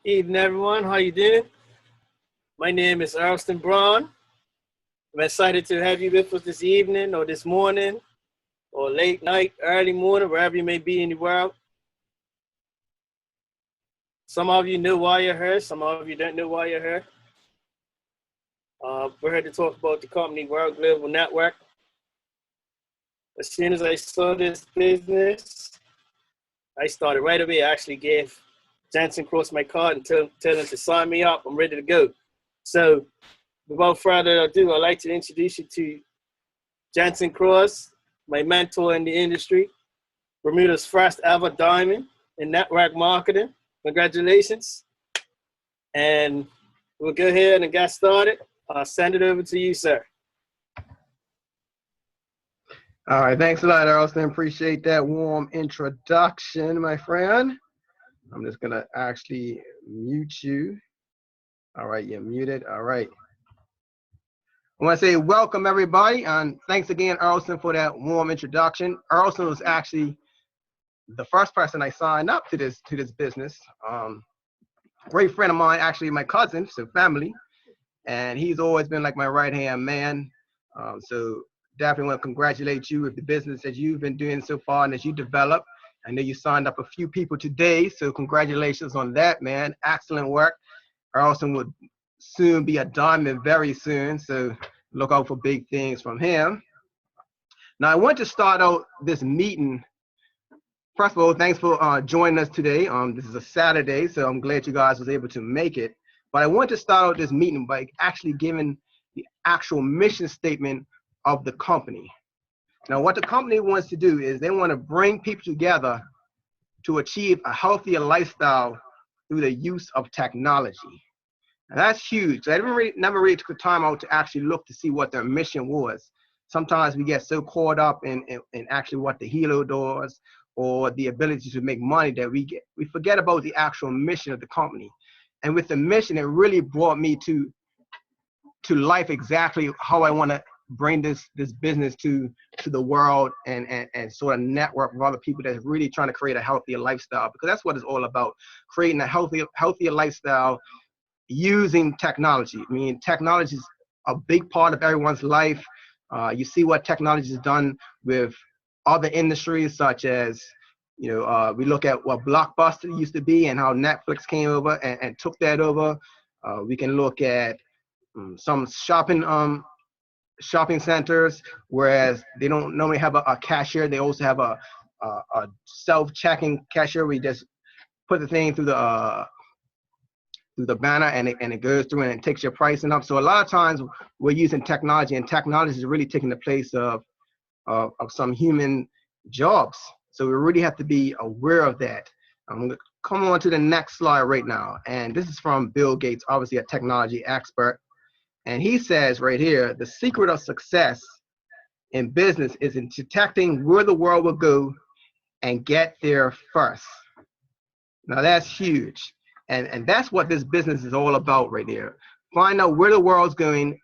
Evening, everyone. How you doing? My name is Earlston Braun. I'm excited to have you with us this evening or this morning or late night, early morning, wherever you may be in the world. Some of you know why you're here. Some of you don't know why you're here. We're here to talk about the company World Global Network. As soon as I saw this business, I started right away. I actually gave Jensen Cross my card and tell him to sign me up. I'm ready to go. So without further ado, I'd like to introduce you to Jensen Cross, my mentor in the industry, Bermuda's first ever diamond in network marketing. Congratulations. And we'll go ahead and get started. I'll send it over to you, sir. All right, thanks a lot, Earlston. Appreciate that warm introduction, my friend. I'm just gonna actually mute you. All right, you're muted. All right. I want to say welcome, everybody, and thanks again, Earlston, for that warm introduction. Earlston was actually the first person I signed up to this business. Great friend of mine, actually my cousin, so family, and he's always been like my right-hand man. So definitely want to congratulate you with the business that you've been doing so far and that you developed. I know you signed up a few people today, so congratulations on that, man. Excellent work. Earlston would soon be a diamond very soon, so look out for big things from him. Now, I want to start out this meeting. First of all, thanks for joining us today. This is a Saturday, so I'm glad you guys was able to make it. But I want to start out this meeting by actually giving the actual mission statement of the company. Now, what the company wants to do is they want to bring people together to achieve a healthier lifestyle through the use of technology. And that's huge. I never really took the time out to actually look to see what their mission was. Sometimes we get so caught up in actually what the halo does or the ability to make money that we forget about the actual mission of the company. And with the mission, it really brought me to life exactly how I want to bring this business to the world and sort of network with other people that's really trying to create a healthier lifestyle, because that's what it's all about, creating a healthier lifestyle using technology. I mean, technology is a big part of everyone's life. You see what technology has done with other industries, such as, we look at what Blockbuster used to be and how Netflix came over and took that over. We can look at some shopping centers, whereas they don't normally have a cashier. They also have a self-checking cashier where you just put the thing through the banner and it goes through and it takes your pricing up. So a lot of times we're using technology, and technology is really taking the place of some human jobs. So we really have to be aware of that. I'm going to come on to the next slide right now. And this is from Bill Gates, obviously a technology expert. And he says right here, the secret of success in business is in detecting where the world will go and get there first. Now that's huge. And that's what this business is all about right there. Find out where the world's going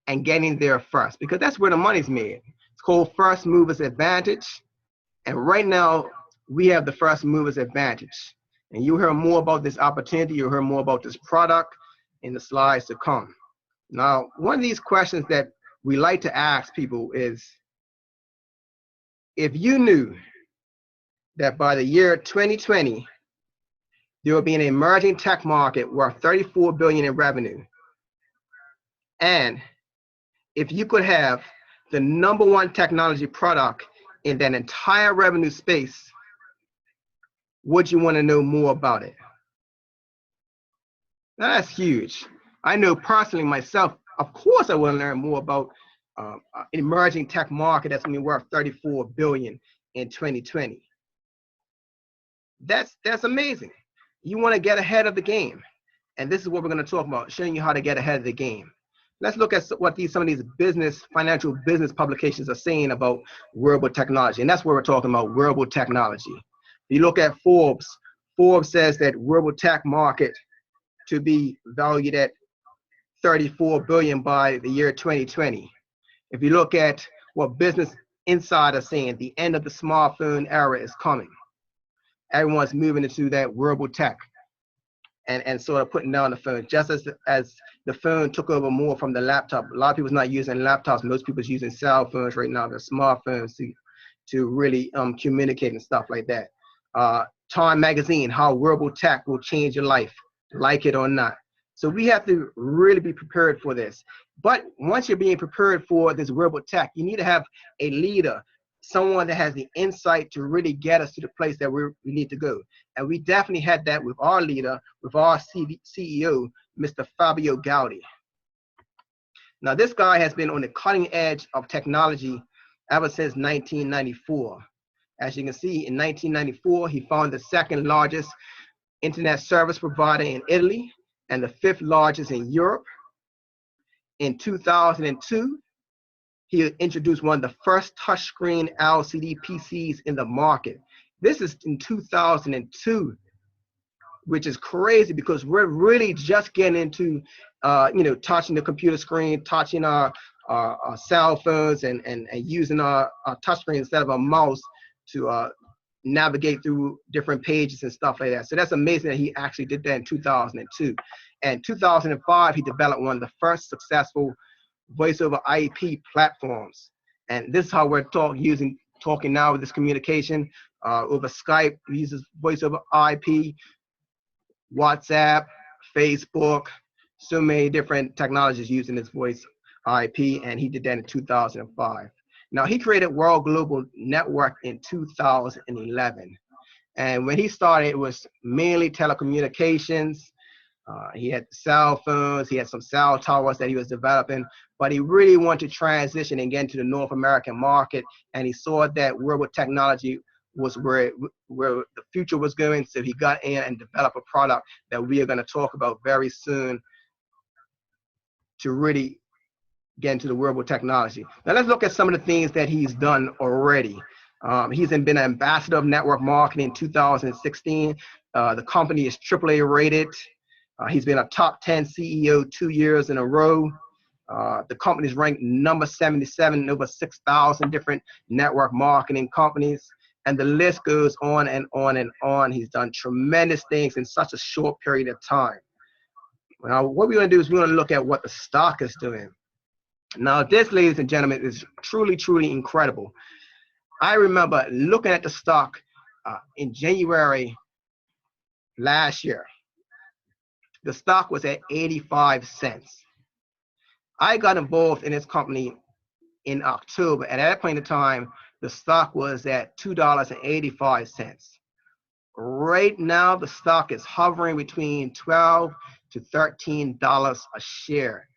and getting there first, because that's where the money's made. It's called first movers advantage. And right now we have the first movers advantage. And you'll hear more about this opportunity. You'll hear more about this product in the slides to come. Now, one of these questions that we like to ask people is, if you knew that by the year 2020, there will be an emerging tech market worth $34 billion in revenue, and if you could have the #1 technology product in that entire revenue space, would you want to know more about it? Now, that's huge. I know personally myself, of course I want to learn more about an emerging tech market that's going to be worth $34 billion in 2020. That's amazing. You want to get ahead of the game. And this is what we're going to talk about, showing you how to get ahead of the game. Let's look at what some of these financial business publications are saying about wearable technology. And that's what we're talking about, wearable technology. You look at Forbes. Forbes says that wearable tech market to be valued at $34 billion by the year 2020. If you look at what Business Insider is saying, the end of the smartphone era is coming. Everyone's moving into that wearable tech. and sort of putting down the phone, just as the phone took over more from the laptop. A lot of people's not using laptops. Most people's using cell phones right now, their smartphones to really communicate and stuff like that. Time Magazine, how wearable tech will change your life, like it or not. So we have to really be prepared for this. But once you're being prepared for this wearable tech, you need to have a leader, someone that has the insight to really get us to the place that we need to go. And we definitely had that with our leader, with our CEO, Mr. Fabio Gaudi. Now, this guy has been on the cutting edge of technology ever since 1994. As you can see, in 1994, he founded the second largest internet service provider in Italy and the fifth largest in Europe. In 2002, he introduced one of the first touchscreen LCD PCs in the market. This is in 2002, which is crazy because we're really just getting into, touching the computer screen, touching our cell phones, and using our touchscreen instead of a mouse to navigate through different pages and stuff like that. So that's amazing that he actually did that in 2002. And 2005, he developed one of the first successful voice over IP platforms. And this is how we're talking now with this communication over Skype. We use voice over IP, WhatsApp, Facebook, so many different technologies using this voice IP, and he did that in 2005. Now, he created World Global Network in 2011. And when he started, it was mainly telecommunications. He had cell phones, he had some cell towers that he was developing, but he really wanted to transition and get into the North American market, and he saw that wearable technology was where the future was going, so he got in and developed a product that we are going to talk about very soon to really get into the wearable technology. Now let's look at some of the things that he's done already. He's been an ambassador of network marketing in 2016. The company is AAA rated. He's been a top 10 CEO 2 years in a row. The company is ranked number 77 in over 6,000 different network marketing companies. And the list goes on and on and on. He's done tremendous things in such a short period of time. Now, what we're going to do is we're going to look at what the stock is doing. Now, this, ladies and gentlemen, is truly, truly incredible. I remember looking at the stock in January last year. The stock was at 85 cents. I got involved in this company in October, and at that point in time, the stock was at $2.85. Right now, the stock is hovering between $12 to $13 a share.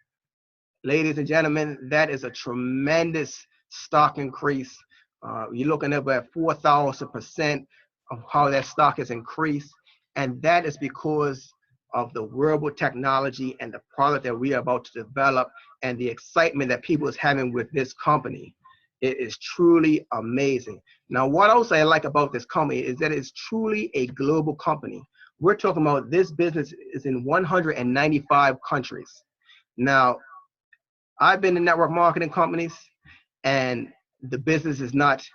Ladies and gentlemen, that is a tremendous stock increase. You're looking at about 4,000% of how that stock has increased, and that is because of the wearable technology and the product that we are about to develop and the excitement that people is having with this company. It is truly amazing. Now, what else I like about this company is that it's truly a global company. We're talking about this business is in 195 countries. Now, I've been in network marketing companies, and the business is not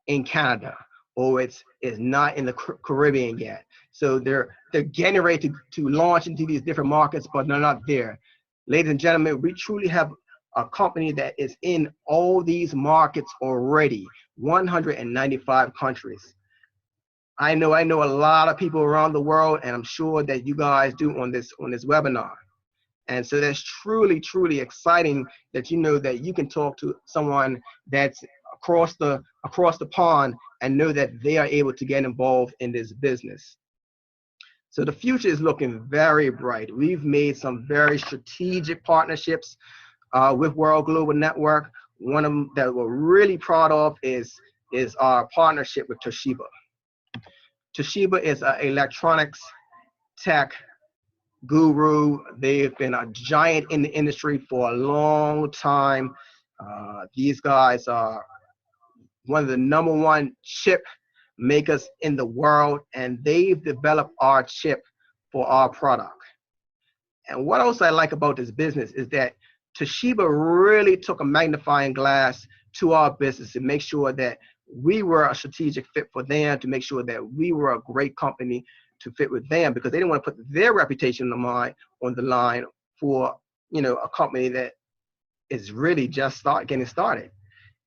in Canada, or it's not in the Caribbean yet. So they're getting ready to launch into these different markets, but they're not there. Ladies and gentlemen, we truly have a company that is in all these markets already, 195 countries. I know a lot of people around the world, and I'm sure that you guys do on this webinar. And so that's truly, truly exciting that you know that you can talk to someone that's across the pond and know that they are able to get involved in this business. So the future is looking very bright. We've made some very strategic partnerships with World Global Network. One of them that we're really proud of is our partnership with Toshiba. Toshiba is an electronics tech guru. They've been a giant in the industry for a long time. These guys are one of the #1 chip makers in the world, and they've developed our chip for our product. And what else I like about this business is that Toshiba really took a magnifying glass to our business to make sure that we were a strategic fit for them, to make sure that we were a great company to fit with them, because they didn't want to put their reputation on the line for, a company that is really just getting started.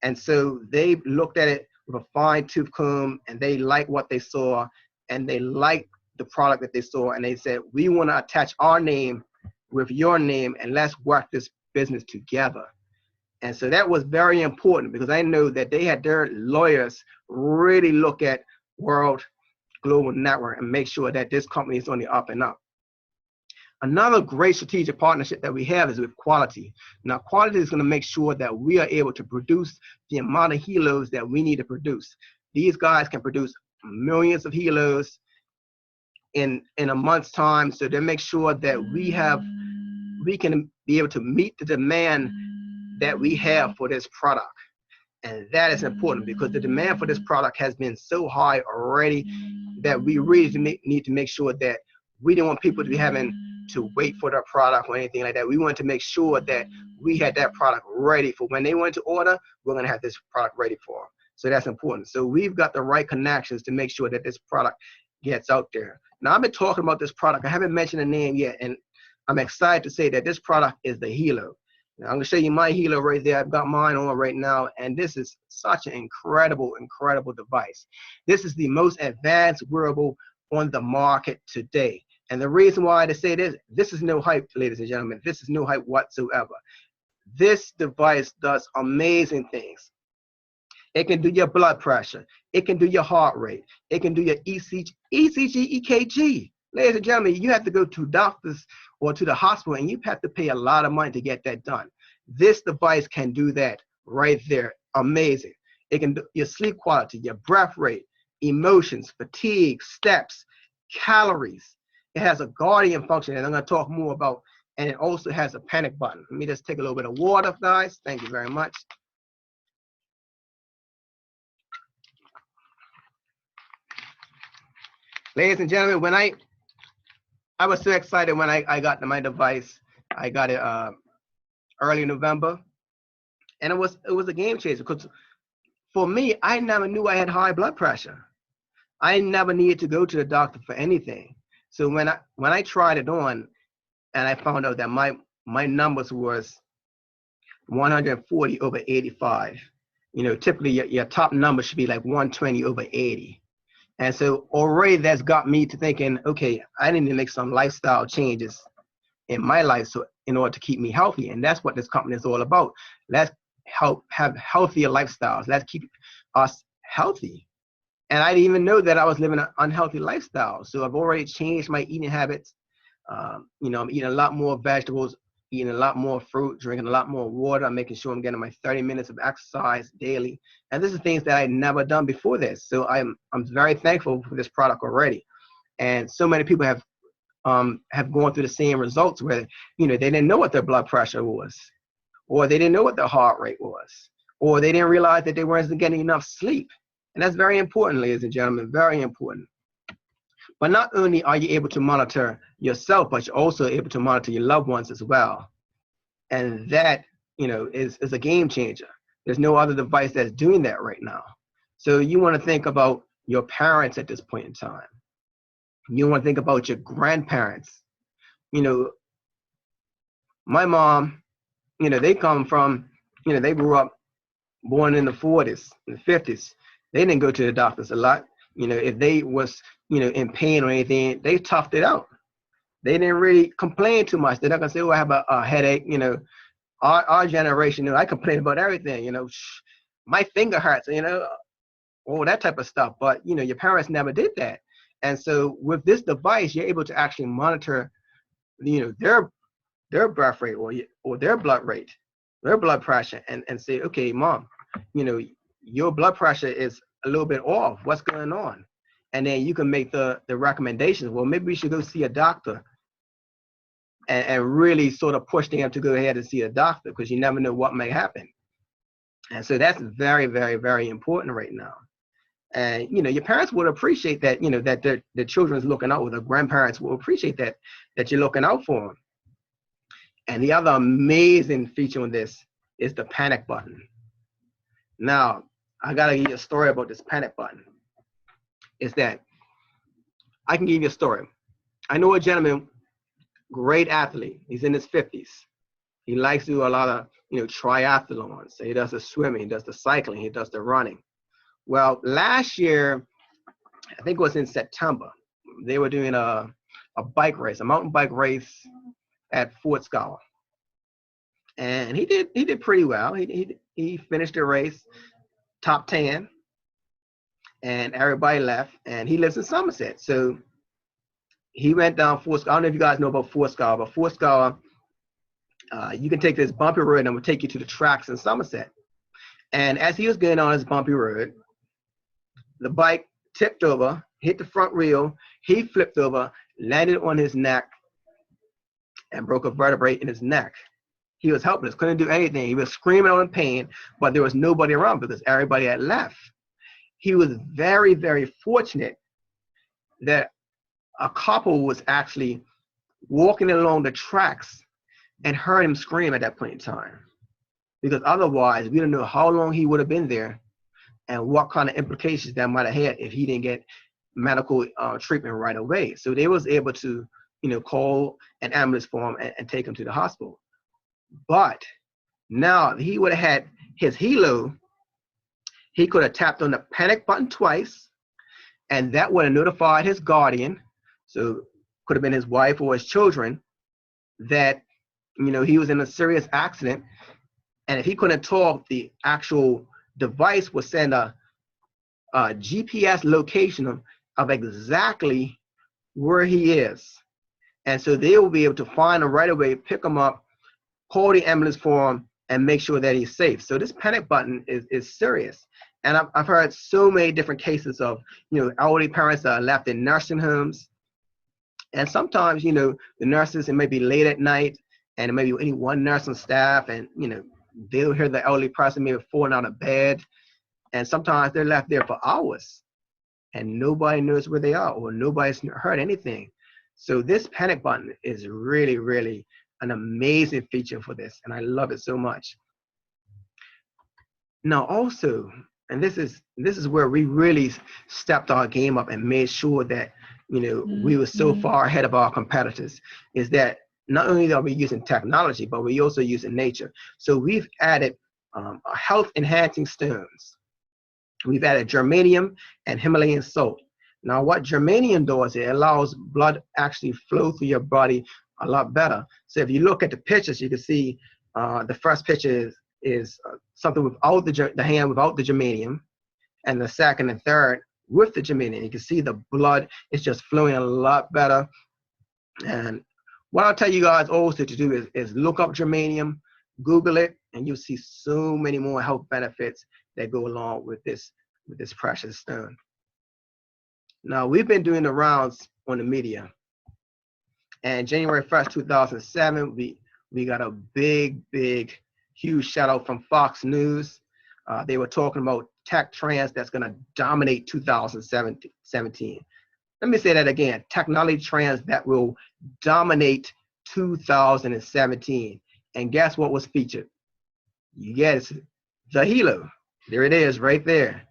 And so they looked at it with a fine tooth comb, and they liked what they saw, and they liked the product that they saw, and they said, we want to attach our name with your name, and let's work this business together. And so that was very important, because I know that they had their lawyers really look at World Global Network and make sure that this company is on the up and up. Another great strategic partnership that we have is with Quality. Now, Quality is going to make sure that we are able to produce the amount of helos that we need to produce. These guys can produce millions of helos in a month's time, so they make sure that we can be able to meet the demand that we have for this product. And that is important, because the demand for this product has been so high already that we really need to make sure that we don't want people to be having to wait for their product or anything like that. We want to make sure that we had that product ready for when they want to order. We're going to have this product ready for them. So that's important. So we've got the right connections to make sure that this product gets out there. Now, I've been talking about this product. I haven't mentioned the name yet, and I'm excited to say that this product is the Helo. Now, I'm going to show you my Helo right there. I've got mine on right now, and this is such an incredible device. This is the most advanced wearable on the market today. And the reason why I say this is no hype, ladies and gentlemen. This is no hype whatsoever. This device does amazing things. It can do your blood pressure. It can do your heart rate. It can do your ECG, EKG. Ladies and gentlemen, you have to go to doctors or to the hospital, and you have to pay a lot of money to get that done. This device can do that right there. Amazing. It can do your sleep quality, your breath rate, emotions, fatigue, steps, calories. It has a guardian function, and I'm going to talk more about, and it also has a panic button. Let me just take a little bit of water, guys. Thank you very much. Ladies and gentlemen, when I was so excited when I got my device. I got it early November, and it was a game changer, because for me, I never knew I had high blood pressure. I never needed to go to the doctor for anything. So when I tried it on, and I found out that my numbers was 140 over 85. Typically your top number should be like 120 over 80. And so already that's got me to thinking, okay, I need to make some lifestyle changes in my life in order to keep me healthy. And that's what this company is all about. Let's have healthier lifestyles. Let's keep us healthy. And I didn't even know that I was living an unhealthy lifestyle. So I've already changed my eating habits. I'm eating a lot more vegetables, eating a lot more fruit, drinking a lot more water. I'm making sure I'm getting my 30 minutes of exercise daily. And this is things that I had never done before this. So I'm very thankful for this product already. And so many people have gone through the same results where, they didn't know what their blood pressure was, or they didn't know what their heart rate was, or they didn't realize that they weren't getting enough sleep. And that's very important, ladies and gentlemen, very important. But not only are you able to monitor yourself, but you're also able to monitor your loved ones as well. And that, is a game changer. There's no other device that's doing that right now. So you want to think about your parents at this point in time. You want to think about your grandparents. My mom, they come from, they grew up born in the 40s, and the 50s. They didn't go to the doctors a lot. If they was, in pain or anything, they toughed it out. They didn't really complain too much. They're not gonna say, "Oh, I have a headache." Our generation, I complain about everything. My finger hurts. All that type of stuff. But your parents never did that. And so with this device, you're able to actually monitor, their breath rate or their blood rate, their blood pressure, and say, "Okay, mom, your blood pressure is a little bit off. What's going on?" And then you can make the recommendations. Well, maybe we should go see a doctor, and really sort of push them to go ahead and see a doctor, because you never know what may happen. And so that's very, very, very important right now. And your parents would appreciate that, that the children's looking out, or the grandparents will appreciate that you're looking out for them. And the other amazing feature on this is the panic button. Now, I gotta give you a story about this panic button. Is that I can give you a story. I know a gentleman, great athlete. He's in his 50s. He likes to do a lot of, triathlons. So he does the swimming, he does the cycling, he does the running. Well, last year, I think it was in September, they were doing a bike race, a mountain bike race at Fort Scholar. And he did pretty well. He finished the race top 10, and everybody left. And he lives in Somerset, so he went down Fort Scholar. I don't know if you guys know about Fort Scholar, but Fort Scholar, you can take this bumpy road and it will take you to the tracks in Somerset. And as he was getting on his bumpy road, the bike tipped over, hit the front wheel. He flipped over, landed on his neck, and broke a vertebrae in his neck. He was helpless, couldn't do anything. He was screaming out in pain, but there was nobody around because everybody had left. He was very, very fortunate that a couple was actually walking along the tracks and heard him scream at that point in time. Because otherwise, we don't know how long he would have been there and what kind of implications that might have had if he didn't get medical treatment right away. So they was able to, call an ambulance for him and take him to the hospital. But now he would have had his helo, he could have tapped on the panic button twice, and that would have notified his guardian, so could have been his wife or his children, that he was in a serious accident. And if he couldn't talk, the actual device would send a GPS location of exactly where he is. And so they will be able to find him right away, pick him up, call the ambulance for him, and make sure that he's safe. So this panic button is serious. And I've heard so many different cases of, elderly parents that are left in nursing homes. And sometimes, the nurses, it may be late at night, and it may be only one nurse on staff, and, they'll hear the elderly person maybe falling out of bed. And sometimes they're left there for hours, and nobody knows where they are, or nobody's heard anything. So this panic button is really, really an amazing feature for this, and I love it so much. Now also, and this is where we really stepped our game up and made sure that we were so far ahead of our competitors, is that not only are we using technology, but we're also using nature. So we've added health enhancing stones. We've added germanium and Himalayan salt. Now what germanium does, it allows blood actually flow through your body a lot better. So if you look at the pictures, you can see the first picture is something without the hand without the germanium, and the second and third with the germanium. You can see the blood is just flowing a lot better. And what I'll tell you guys also to do is look up germanium, Google it, and you'll see so many more health benefits that go along with this precious stone. Now we've been doing the rounds on the media, and January 1st, 2007, we got a big, huge shout out from Fox News. They were talking about tech trends that's going to dominate 2017. Let me say that again, technology trends that will dominate 2017. And guess what was featured? You guess, the helo. There it is right there.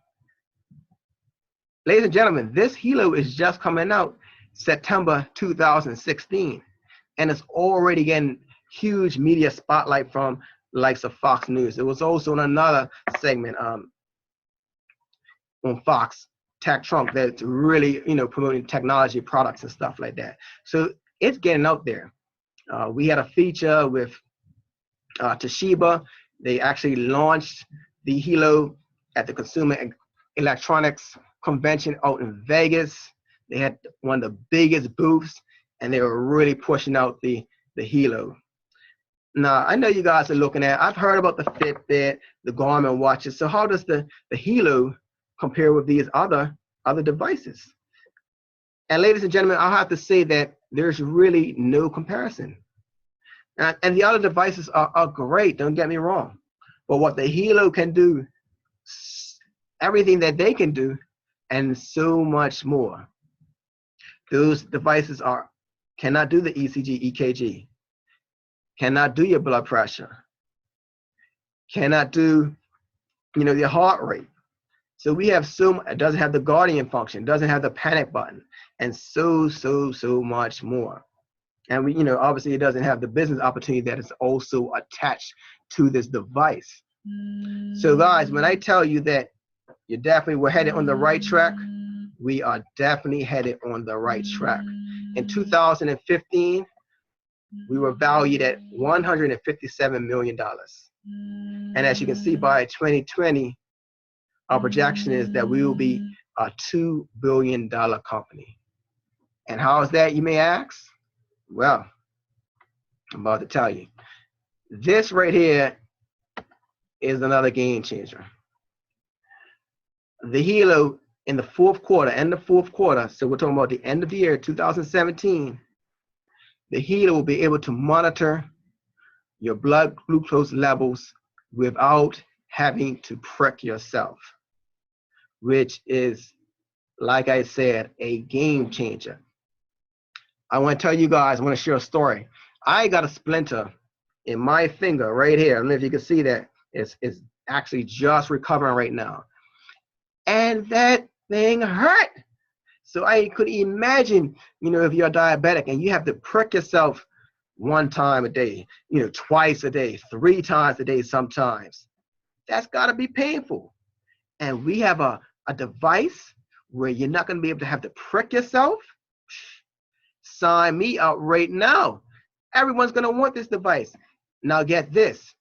Ladies and gentlemen, this helo is just coming out September 2016, and it's already getting huge media spotlight from the likes of Fox News. It was also on another segment on Fox, Tech Trunk, that's really promoting technology products and stuff like that. So it's getting out there. We had a feature with Toshiba. They actually launched the helo at the Consumer Electronics Convention out in Vegas. They had one of the biggest booths, and they were really pushing out the helo. Now, I know you guys are looking at, I've heard about the Fitbit, the Garmin watches. So how does the helo compare with these other devices? And ladies and gentlemen, I'll have to say that there's really no comparison. And the other devices are great, don't get me wrong. But what the helo can do, everything that they can do, and so much more. Those devices cannot do the ECG, EKG, cannot do your blood pressure, cannot do your heart rate, So we have it doesn't have the guardian function, doesn't have the panic button, and so much more. And we, obviously it doesn't have the business opportunity that is also attached to this device. So guys, when I tell you that we're headed on the right track, we are definitely headed on the right track. In 2015, we were valued at $157 million. And as you can see, by 2020, our projection is that we will be a $2 billion company. And how is that, you may ask? Well, I'm about to tell you. This right here is another game changer. The Hilo in the fourth quarter, so we're talking about the end of the year, 2017, the Hilo will be able to monitor your blood glucose levels without having to prick yourself, which is, like I said, a game changer. I want to tell you guys, I want to share a story. I got a splinter in my finger right here. I don't know if you can see that. It's actually just recovering right now. And that thing hurt. So I could imagine, if you're diabetic and you have to prick yourself one time a day, twice a day, 3 times a day sometimes. That's got to be painful. And we have a device where you're not going to be able to have to prick yourself. Sign me up right now. Everyone's going to want this device. Now get this.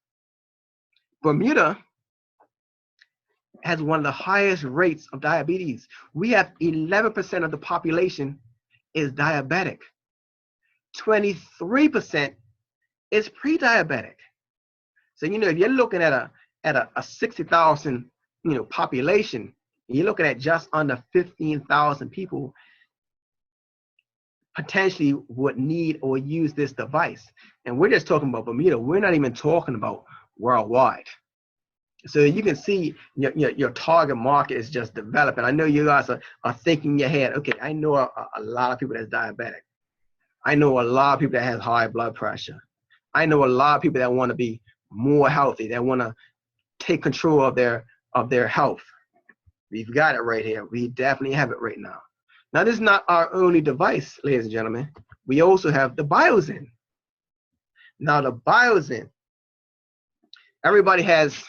Bermuda has one of the highest rates of diabetes. We have 11% of the population is diabetic. 23% is pre-diabetic. So, if you're looking at a 60,000, population, you're looking at just under 15,000 people potentially would need or use this device. And we're just talking about Bermuda. We're not even talking about worldwide. So you can see your target market is just developing. I know you guys are thinking in your head, okay, I know a lot of people that's diabetic. I know a lot of people that have high blood pressure. I know a lot of people that want to be more healthy, that want to take control of their health. We've got it right here. We definitely have it right now. Now, this is not our only device, ladies and gentlemen. We also have the BioZen. Now, the BioZen, everybody has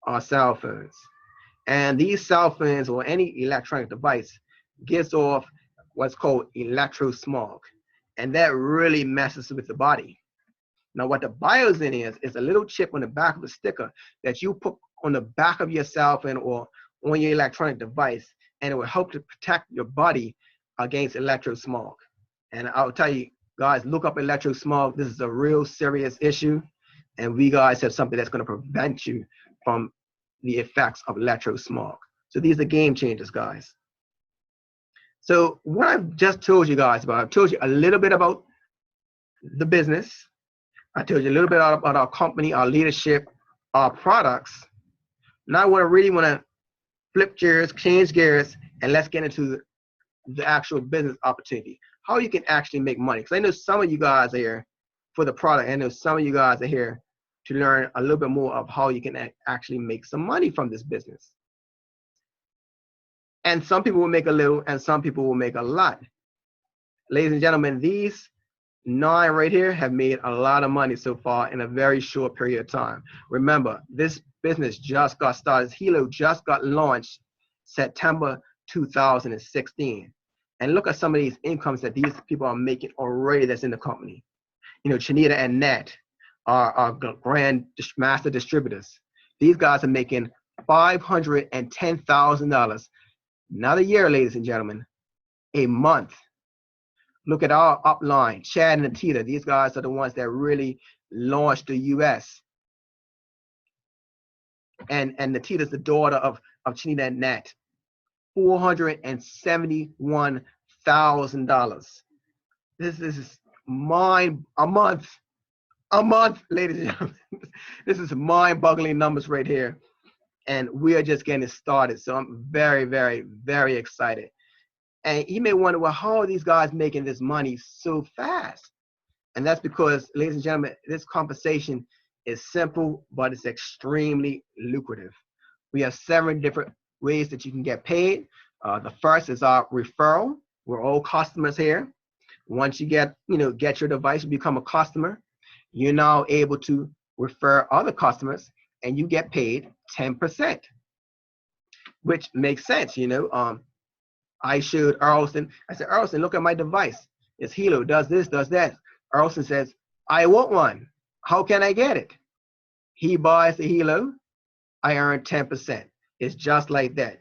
our cell phones. And these cell phones or any electronic device gives off what's called electrosmog. And that really messes with the body. Now, what the BioZen is a little chip on the back of the sticker that you put on the back of your cell phone or on your electronic device, and it will help to protect your body against electrosmog. And I'll tell you, guys, look up electrosmog. This is a real serious issue, and we guys have something that's going to prevent you from the effects of electrosmog. So these are game changers, guys. So what I've just told you guys about, I've told you a little bit about the business. I told you a little bit about our company, our leadership, our products. Now I really want to flip gears, change gears, and let's get into the actual business opportunity. How you can actually make money. Because I know some of you guys are here for the product. I know some of you guys are here to learn a little bit more of how you can actually make some money from this business. And some people will make a little, and some people will make a lot. Ladies and gentlemen, these 9 right here have made a lot of money so far in a very short period of time. Remember, this business just got started. Hilo just got launched September 2016. And look at some of these incomes that these people are making already that's in the company. Chinita and Nat are grand master distributors. These guys are making $510,000, not a year, ladies and gentlemen, a month. Look at our upline, Chad and Natita. These guys are the ones that really launched the U.S. And Natita's the daughter of Chinita and Nat. $471,000. This is a month, ladies and gentlemen. This is mind-boggling numbers right here. And we are just getting started. So I'm very, very, very excited. And you may wonder, well, how are these guys making this money so fast? And that's because, ladies and gentlemen, this compensation is simple, but it's extremely lucrative. We have 7 different ways that you can get paid. The first is our referral. We're all customers here. Once you get your device, you become a customer. You're now able to refer other customers, and you get paid 10%, which makes sense. I showed Earlston. I said, Earlston, look at my device. It's Hilo, does this, does that. Earlston says, I want one. How can I get it? He buys the Hilo. I earn 10%. It's just like that.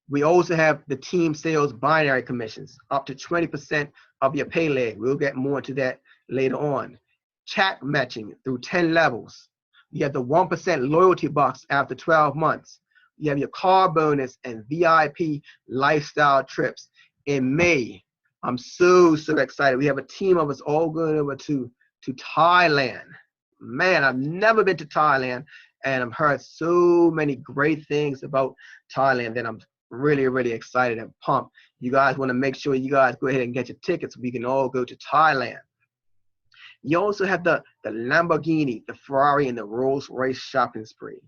We also have the team sales binary commissions, up to 20% of your pay leg. We'll get more into that later on. Chat matching through 10 levels. You have the 1% loyalty box after 12 months. You have your car bonus and VIP lifestyle trips in May. I'm so excited. We have a team of us all going over to Thailand. Man, I've never been to Thailand, and I've heard so many great things about Thailand that I'm really excited and pumped. You guys want to make sure you guys go ahead and get your tickets so we can all go to Thailand. You also have the Lamborghini, the Ferrari, and the Rolls Royce shopping spree.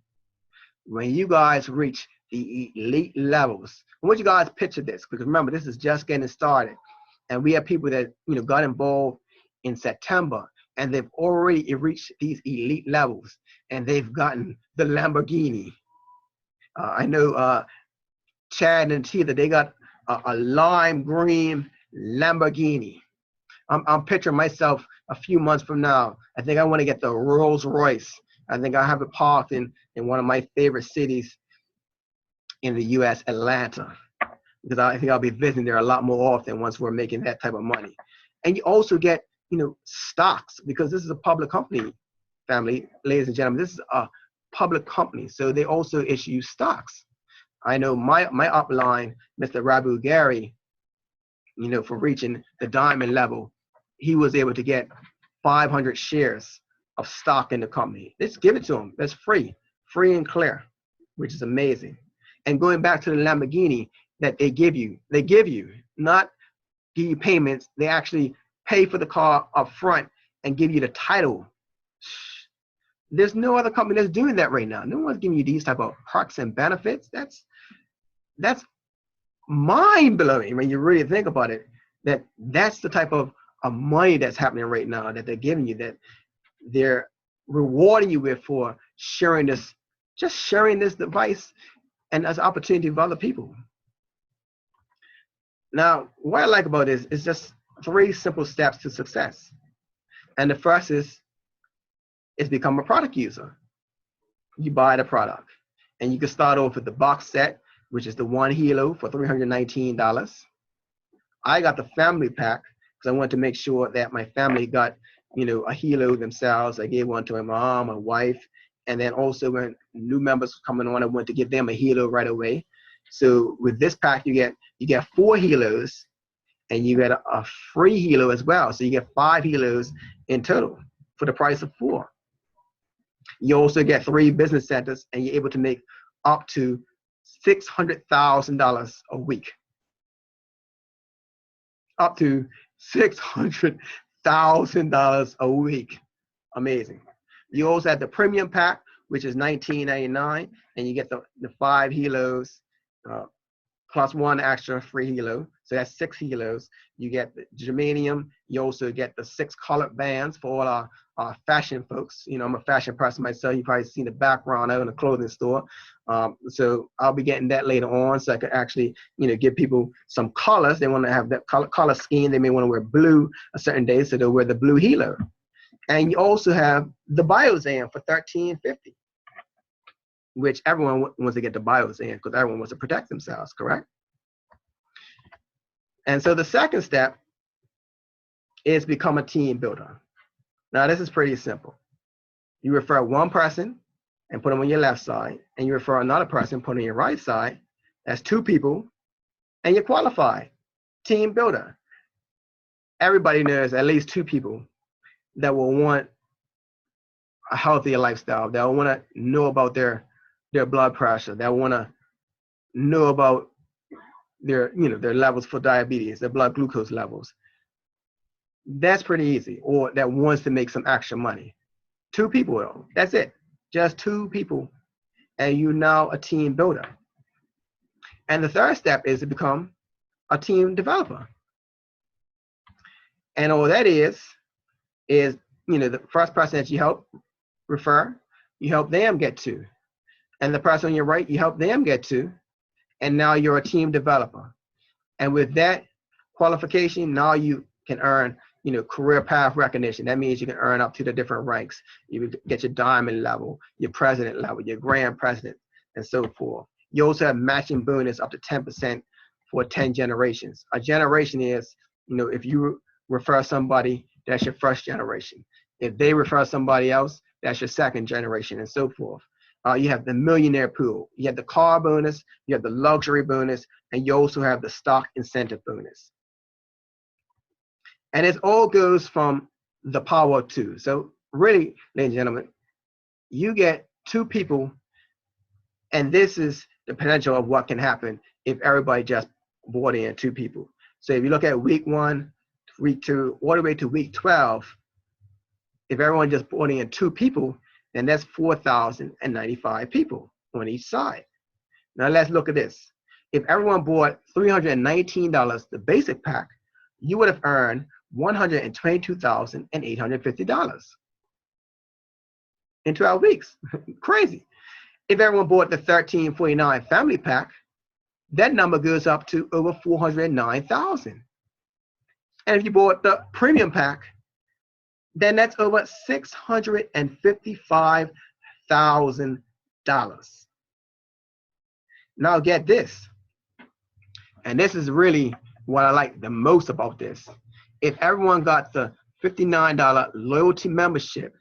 When you guys reach the elite levels, I want you guys to picture this, because remember, this is just getting started. And we have people that got involved in September, and they've already reached these elite levels, and they've gotten the Lamborghini. I know Chad and Tia, they got a lime green Lamborghini. I'm picturing myself a few months from now. I think I want to get the Rolls Royce. I think I have it parked in one of my favorite cities in the U.S., Atlanta, because I think I'll be visiting there a lot more often once we're making that type of money. And you also get, stocks, because this is a public company, family, ladies and gentlemen. This is a public company, so they also issue stocks. I know my upline, Mr. Rabu Gary, for reaching the diamond level, he was able to get 500 shares of stock in the company. Let's give it to him. That's free and clear, which is amazing. And going back to the Lamborghini that they give you, not give you payments. They actually pay for the car up front and give you the title. There's no other company that's doing that right now. No one's giving you these type of perks and benefits. That's mind-blowing when you really think about it. That's the type of money that's happening right now that they're giving you, that they're rewarding you with for sharing this device and as an opportunity for other people. Now, what I like about this is just 3 simple steps to success. And the first is become a product user. You buy the product, and you can start off with the box set, which is the 1 Hilo for $319. I got the family pack because I wanted to make sure that my family got, a Hilo themselves. I gave one to my mom, my wife, and then also when new members were coming on, I wanted to give them a Hilo right away. So with this pack, you get 4 Hilos, and you get a free Hilo as well. So you get 5 Hilos in total for the price of 4. You also get 3 business centers, and you're able to make up to $600,000 a week. Up to $600,000 a week. Amazing. You also have the premium pack, which is $19.99, and you get the 5 Hilos plus 1 extra free Hilo. So that's 6 Hilos. You get the germanium. You also get the 6 colored bands for all our fashion folks. I'm a fashion person myself. You probably seen the background out in a clothing store. So I'll be getting that later on, so I could actually, give people some colors. They want to have that color scheme. They may want to wear blue a certain day, so they'll wear the blue Hilo. And you also have the BioZan for $13.50, which everyone wants to get the BioZan because everyone wants to protect themselves, correct? And so the second step is become a team builder. Now, this is pretty simple. You refer 1 person and put them on your left side, and you refer another person, put them on your right side. That's 2 people, and you're qualified. Team builder. Everybody knows at least 2 people that will want a healthier lifestyle, that will want to know about their blood pressure, that want to know about their levels for diabetes, their blood glucose levels. That's pretty easy. Or that wants to make some extra money. 2 people, though. That's it. Just 2 people. and you're now a team builder. And the third step is to become a team developer. And all that is, the first person that you help refer, you help them get to. And the person on your right, you help them get to. And now you're a team developer. And with that qualification, now you can earn, career path recognition. That means you can earn up to the different ranks. You get your diamond level, your president level, your grand president, and so forth. You also have matching bonus up to 10% for 10 generations. A generation is, if you refer somebody, that's your first generation. If they refer somebody else, that's your second generation, and so forth. You have the millionaire pool. You have the car bonus, you have the luxury bonus, and you also have the stock incentive bonus. And it all goes from the power of two. So really, ladies and gentlemen, you get two people, and this is the potential of what can happen if everybody just bought in two people. So if you look at week 1, week 2, all the way to week 12, if everyone just bought in two people, then that's 4,095 people on each side. Now let's look at this. If everyone bought $319, the basic pack, you would have earned $122,850 in 12 weeks. Crazy. If everyone bought the $1349 family pack, that number goes up to over $409,000. And if you bought the premium pack, then that's over $655,000. Now get this, and this is really what I like the most about this. If everyone got the $59 loyalty membership,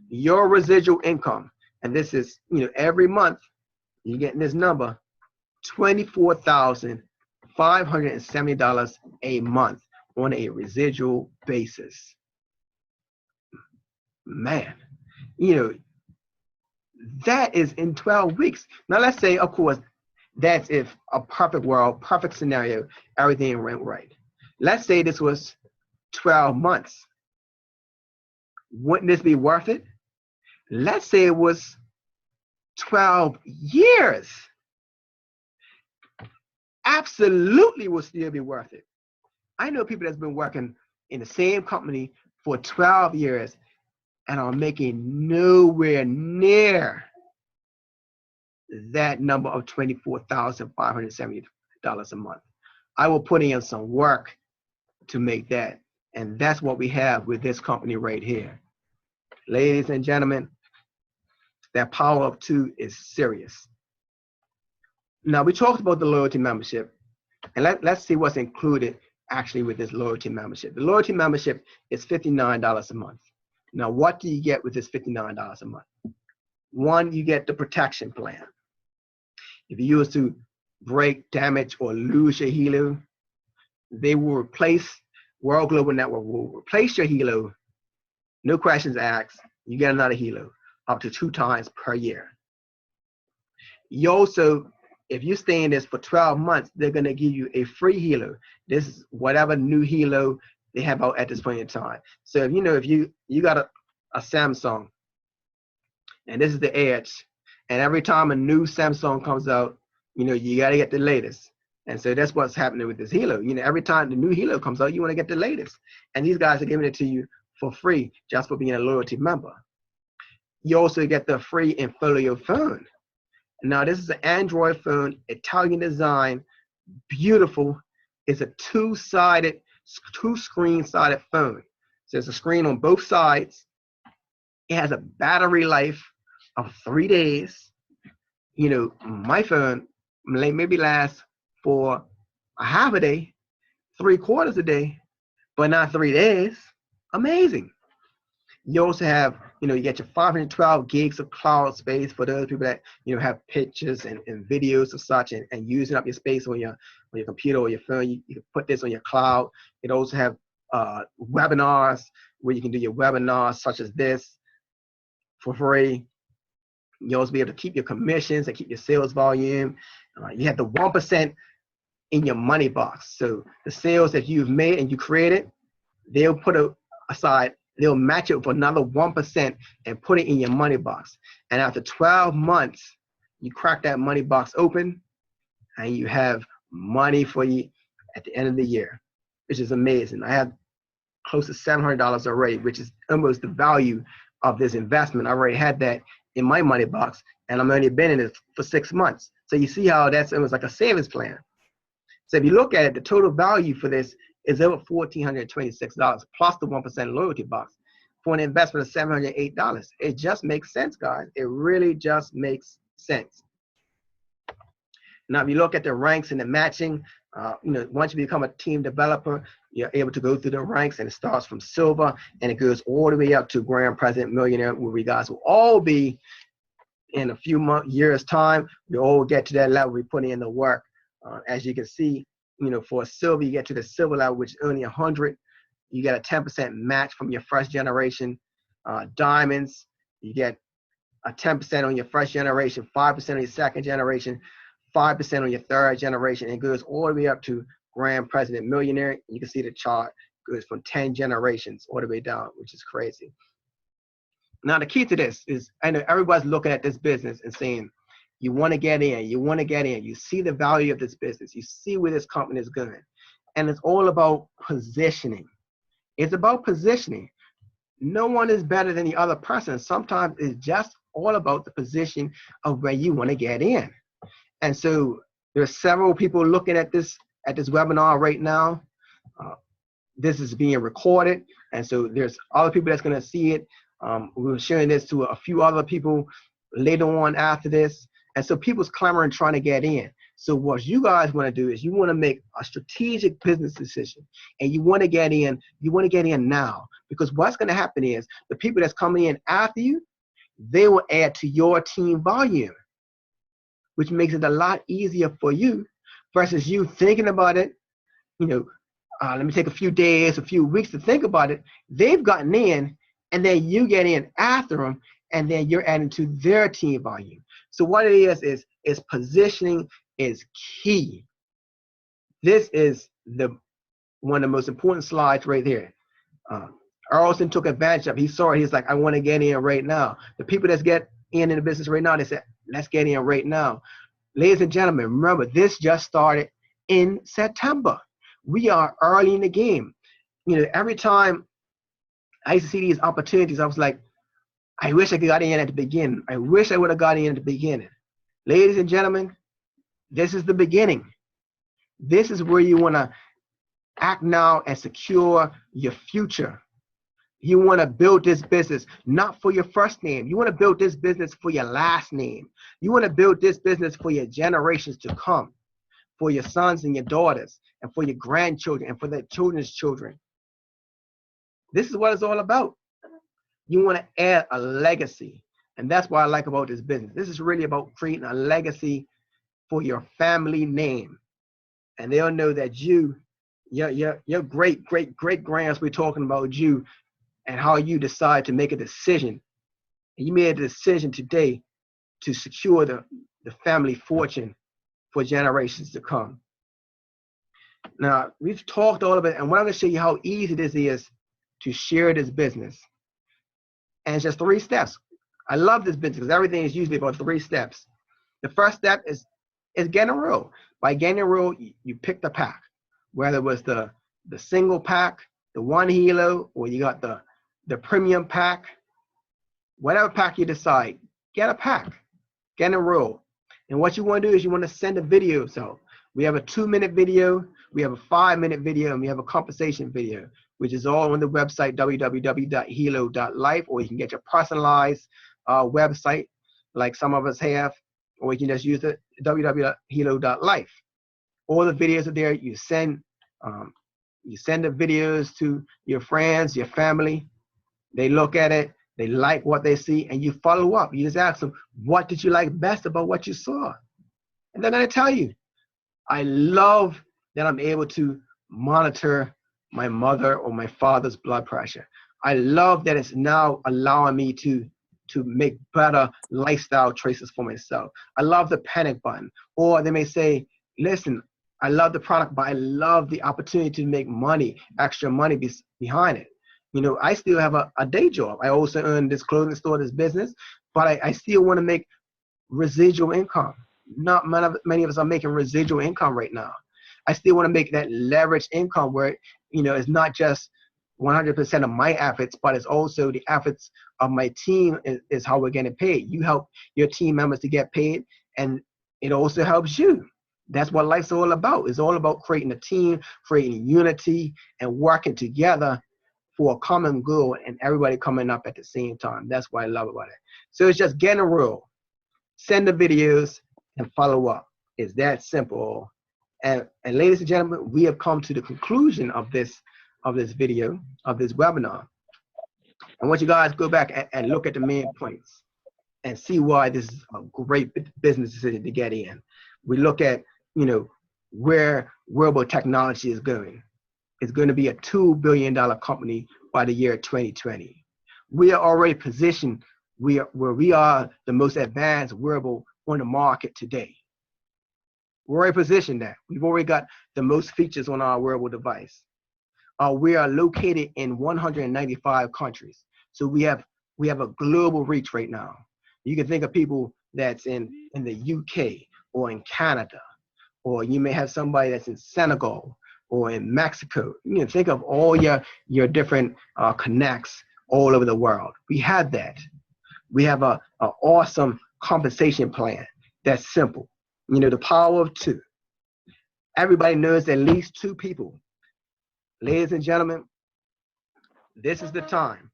your residual income, and this is, every month, you're getting this number, $24,570 a month on a residual basis. Man, that is in 12 weeks. Now let's say, of course, that's if a perfect world, perfect scenario, everything went right. Let's say this was 12 months. Wouldn't this be worth it? Let's say it was 12 years. Absolutely will still be worth it. I know people that's been working in the same company for 12 years and are making nowhere near that number of $24,570 a month. I will put in some work to make that. And that's what we have with this company right here. Ladies and gentlemen, that power of two is serious. Now, we talked about the loyalty membership, and let's see what's included actually with this loyalty membership. The loyalty membership is $59 a month. Now, what do you get with this $59 a month? One, you get the protection plan. If you use to break, damage, or lose your helo, they will replace, World Global Network will replace your helo, no questions asked, you get another helo, up to 2 times per year. You also, if you stay in this for 12 months, they're gonna give you a free helo. This is whatever new helo they have out at this point in time. So if you got a Samsung, and this is the Edge, and every time a new Samsung comes out, you gotta get the latest. And so that's what's happening with this helo. Every time the new helo comes out, you wanna get the latest. And these guys are giving it to you for free just for being a loyalty member. You also get the free Infolio phone. Now this is an Android phone, Italian design, beautiful. It's a two-screen-sided phone. So there's a screen on both sides. It has a battery life of 3 days. My phone maybe lasts for a half a day, 3/4 a day, but not 3 days. Amazing. You also have, you get your 512 gigs of cloud space for those people that, have pictures and videos or such and using up your space on your computer or your phone. You can put this on your cloud. It also have webinars where you can do your webinars such as this for free. You'll also be able to keep your commissions and keep your sales volume. You have the 1% in your money box. So the sales that you've made and you created, they'll put aside, they'll match it with another 1% and put it in your money box. And after 12 months, You crack that money box open, and you have money for you at the end of the year, which is amazing. I have close to $700 already, which is almost the value of this investment. I already had that in my money box, and I'm only been in it for 6 months. So you see how that's almost like a savings plan. So if you look at it, the total value for this is over $1,426 plus the 1% loyalty box for an investment of $708. It just makes sense, guys. It really just makes sense. Now, if you look at the ranks and the matching, once you become a team developer, you're able to go through the ranks, and it starts from silver and it goes all the way up to grand president millionaire, where we guys will all be in a few years time. We all get to that level. We put in the work. As you can see, for silver, you get to the silver level, which is only 100. You get a 10% match from your first generation. Diamonds, you get a 10% on your first generation, 5% on your second generation, 5% on your third generation, and goes all the way up to grand president millionaire. You can see the chart goes from 10 generations all the way down, which is crazy. Now, the key to this is, I know everybody's looking at this business and saying, you want to get in, you want to get in. You see the value of this business. You see where this company is going. And it's all about positioning. It's about positioning. No one is better than the other person. Sometimes it's just all about the position of where you want to get in. And so there's several people looking at this webinar right now. This is being recorded. And so there's other people that's going to see it. We're sharing this to a few other people later on after this. And so people's clamoring, trying to get in. So what you guys want to do is you want to make a strategic business decision, and you want to get in. You want to get in now, because what's going to happen is the people that's coming in after you, they will add to your team volume, which makes it a lot easier for you versus you thinking about it. Let me take a few days, a few weeks to think about it. They've gotten in, and then you get in after them, and then you're adding to their team volume. So what it is positioning is key. This is one of the most important slides right here. Earlston took advantage of it. He saw it. He's like, I want to get in right now. The people that's get in the business right now, they said, let's get in right now. Ladies and gentlemen, remember, this just started in September. We are early in the game. Every time I used to see these opportunities, I was like, I wish I could got in at the beginning. I wish I would have got in at the beginning. Ladies and gentlemen, this is the beginning. This is where you want to act now and secure your future. You want to build this business not for your first name. You want to build this business for your last name. You want to build this business for your generations to come, for your sons and your daughters, and for your grandchildren, and for their children's children. This is what it's all about. You want to add a legacy. And that's what I like about this business. This is really about creating a legacy for your family name. And they'll know that your great-great-great-grands, we're talking about you and how you decide to make a decision. And you made a decision today to secure the family fortune for generations to come. Now, we've talked all of it, and what I'm going to show you how easy this is to share this business. And it's just 3 steps. I love this business because everything is usually about 3 steps. The first step is getting enrolled. By getting enrolled, you pick the pack, whether it was the single pack, the 1 hilo, or you got the premium pack. Whatever pack you decide, get a pack, get enrolled. And what you want to do is you want to send a video. So we have a 2-minute video, we have a 5-minute video, and we have a compensation video, which is all on the website, www.hilo.life, or you can get your personalized website like some of us have, or you can just use the www.hilo.life. All the videos are there. You send the videos to your friends, your family. They look at it, they like what they see, and you follow up. You just ask them, what did you like best about what you saw? And they're going to tell you. I love that I'm able to monitor my mother or my father's blood pressure. I love that it's now allowing me to make better lifestyle choices for myself. I love the panic button. Or they may say, listen, I love the product, but I love the opportunity to make money, extra money behind it. I still have a day job. I also earn this clothing store, this business, but I still want to make residual income. Not many of us are making residual income right now. I still want to make that leverage income where, it's not just 100% of my efforts, but it's also the efforts of my team is how we're getting paid. You help your team members to get paid, and it also helps you. That's what life's all about. It's all about creating a team, creating unity, and working together for a common goal, and everybody coming up at the same time. That's what I love about it. So it's just getting a rule. Send the videos and follow up. It's that simple. And ladies and gentlemen, we have come to the conclusion of this video, of this webinar. I want you guys to go back and look at the main points and see why this is a great business decision to get in. We look at, where wearable technology is going. It's going to be a $2 billion company by the year 2020. We are already positioned where we are the most advanced wearable on the market today. We're already positioned there. We've already got the most features on our wearable device. We are located in 195 countries. So we have a global reach right now. You can think of people that's in the UK or in Canada, or you may have somebody that's in Senegal or in Mexico. You can think of all your different connects all over the world. We have that. We have an awesome compensation plan that's simple. The power of two. Everybody knows at least two people. Ladies and gentlemen, this is the time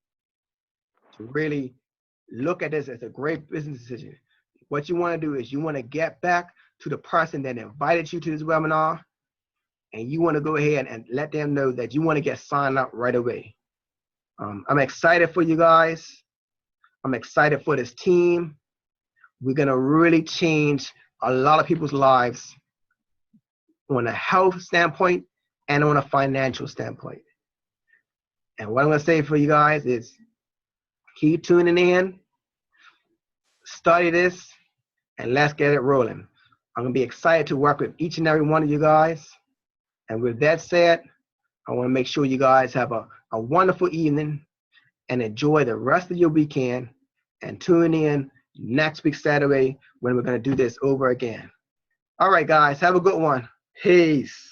to really look at this as a great business decision. What you want to do is you want to get back to the person that invited you to this webinar, and you want to go ahead and let them know that you want to get signed up right away. I'm excited for you guys. I'm excited for this team. We're going to really change a lot of people's lives on a health standpoint and on a financial standpoint. And what I'm going to say for you guys is keep tuning in, study this, and let's get it rolling. I'm going to be excited to work with each and every one of you guys. And with that said, I want to make sure you guys have a wonderful evening and enjoy the rest of your weekend, and tune in next week Saturday when we're going to do this over again. All right, guys, have a good one. Peace.